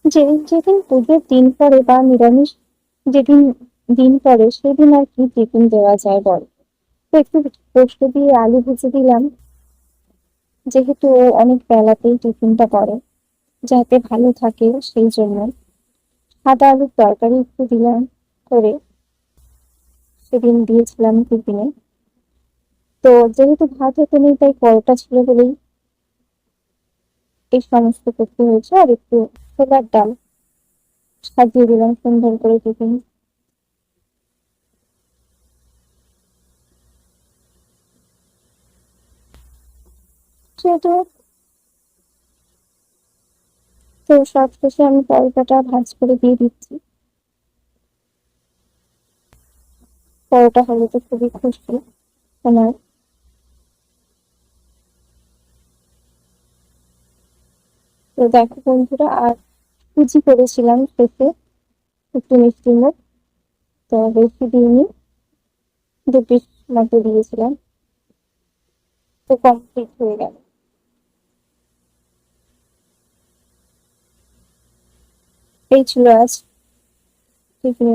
যেদিন যেদিন পুজোর দিন পড়ে বা নিরামিষ যেদিন দিন পড়ে সেদিন আর কি টিফিন দেওয়া যায় বল। তো একটু পোস্ত দিয়ে আলু ভেজে দিলাম, যেহেতু ও অনেক বেলাতেই টিফিনটা করে, যাতে ভালো থাকে সেই জন্য। সাদা আলুর তরকারি একটু দিলাম করে, সেদিন দিয়েছিলাম টিফিনে। তো যেহেতু ভাত হতে নেই তাই পরোটা ছিল বলেই এই সমস্ত করতে হয়েছে। আর একটু ছোলার ডাল সাজিয়ে দিলাম সুন্দর করে টিফিন। সেটা, তো সব শেষে আমি পরোটাটা ভাঁজ করে দিয়ে দিচ্ছি। পরোটা হলে তো খুবই খুশি আমার। তো দেখো বন্ধুরা, আর সুজি করেছিলাম শেষে, একটু মিষ্টি মুখ, তো বেশি দিইনি, 2 পিস মতো দিয়েছিলাম। তো কমপ্লিট হয়ে গেল। এই ছিল আজ টিফিন।